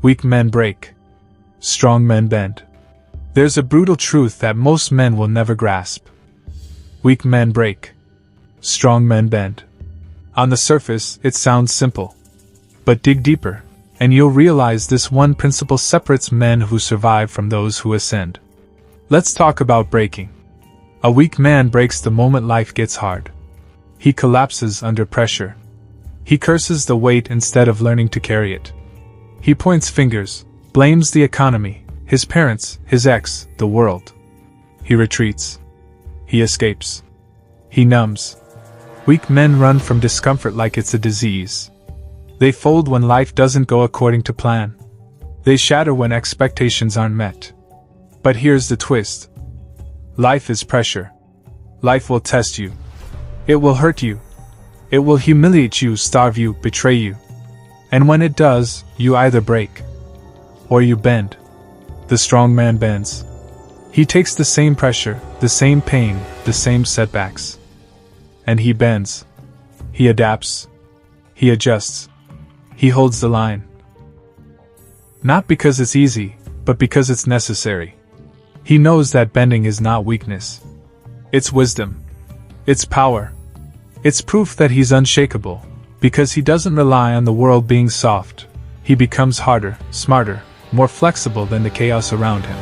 Weak men break. Strong men bend. There's a brutal truth that most men will never grasp. Weak men break. Strong men bend. On the surface, it sounds simple. But dig deeper, and you'll realize this one principle separates men who survive from those who ascend. Let's talk about breaking. A weak man breaks the moment life gets hard. He collapses under pressure. He curses the weight instead of learning to carry it. He points fingers, blames the economy, his parents, his ex, the world. He retreats. He escapes. He numbs. Weak men run from discomfort like it's a disease. They fold when life doesn't go according to plan. They shatter when expectations aren't met. But here's the twist. Life is pressure. Life will test you. It will hurt you. It will humiliate you, starve you, betray you. And when it does, you either break or you bend. The strong man bends. He takes the same pressure, the same pain, the same setbacks. And he bends. He adapts. He adjusts. He holds the line. Not because it's easy, but because it's necessary. He knows that bending is not weakness. It's wisdom. It's power. It's proof that he's unshakable, because he doesn't rely on the world being soft. He becomes harder, smarter, more flexible than the chaos around him.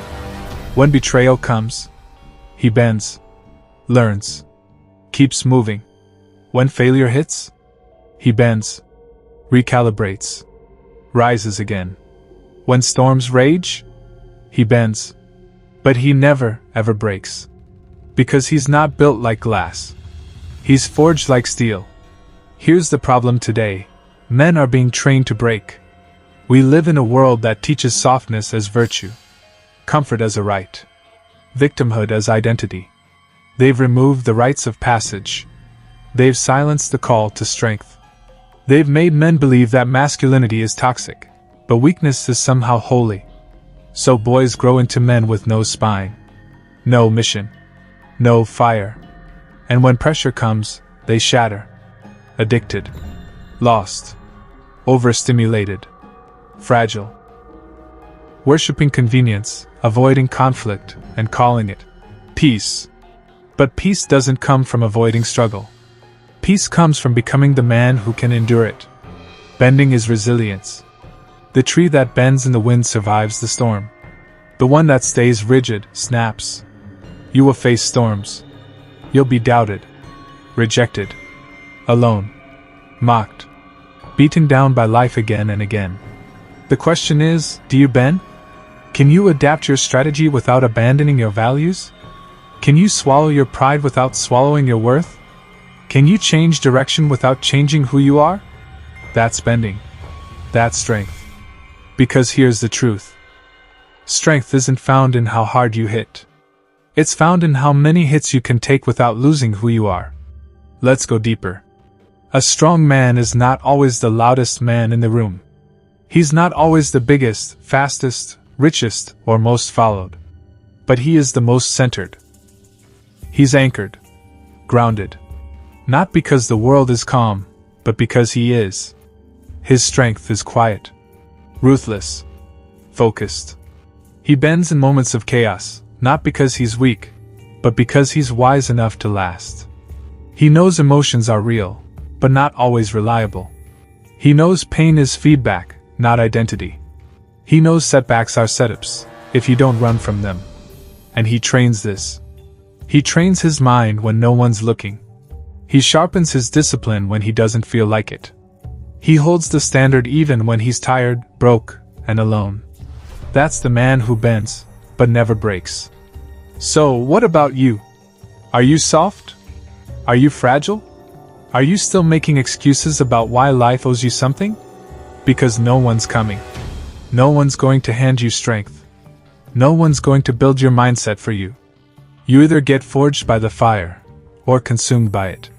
When betrayal comes, he bends, learns, keeps moving. When failure hits, he bends, recalibrates, rises again. When storms rage, he bends. But he never, ever breaks. Because he's not built like glass. He's forged like steel. Here's the problem today. Men are being trained to break. We live in a world that teaches softness as virtue, comfort as a right, victimhood as identity. They've removed the rites of passage. They've silenced the call to strength. They've made men believe that masculinity is toxic, but weakness is somehow holy. So boys grow into men with no spine, no mission, no fire. And when pressure comes, they shatter. Addicted, lost, overstimulated, fragile. Worshipping convenience, avoiding conflict, and calling it peace. But peace doesn't come from avoiding struggle. Peace comes from becoming the man who can endure it. Bending is resilience. The tree that bends in the wind survives the storm. The one that stays rigid snaps. You will face storms. You'll be doubted, rejected, alone, mocked, beaten down by life again and again. The question is, do you bend? Can you adapt your strategy without abandoning your values? Can you swallow your pride without swallowing your worth? Can you change direction without changing who you are? That's bending. That's strength. Because here's the truth. Strength isn't found in how hard you hit. It's found in how many hits you can take without losing who you are. Let's go deeper. A strong man is not always the loudest man in the room. He's not always the biggest, fastest, richest, or most followed. But he is the most centered. He's anchored, grounded. Not because the world is calm, but because he is. His strength is quiet, ruthless, focused. He bends in moments of chaos, not because he's weak, but because he's wise enough to last. He knows emotions are real, but not always reliable. He knows pain is feedback, not identity. He knows setbacks are setups, if you don't run from them. And he trains this. He trains his mind when no one's looking. He sharpens his discipline when he doesn't feel like it. He holds the standard even when he's tired, broke, and alone. That's the man who bends, but never breaks. So, what about you? Are you soft? Are you fragile? Are you still making excuses about why life owes you something? Because no one's coming. No one's going to hand you strength. No one's going to build your mindset for you. You either get forged by the fire, or consumed by it.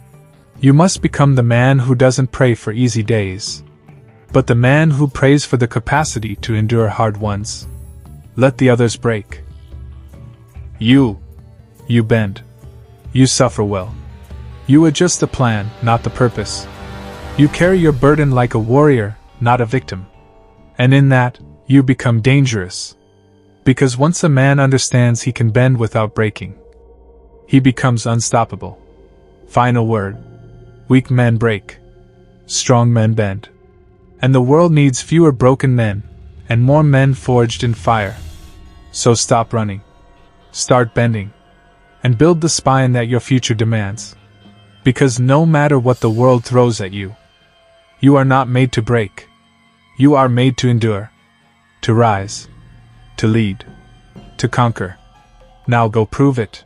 You must become the man who doesn't pray for easy days, but the man who prays for the capacity to endure hard ones. Let the others break. You bend. You suffer well. You adjust the plan, not the purpose. You carry your burden like a warrior, not a victim. And in that, you become dangerous. Because once a man understands he can bend without breaking, he becomes unstoppable. Final word. Weak men break. Strong men bend. And the world needs fewer broken men, and more men forged in fire. So stop running. Start bending. And build the spine that your future demands. Because no matter what the world throws at you, you are not made to break. You are made to endure. To rise. To lead. To conquer. Now go prove it.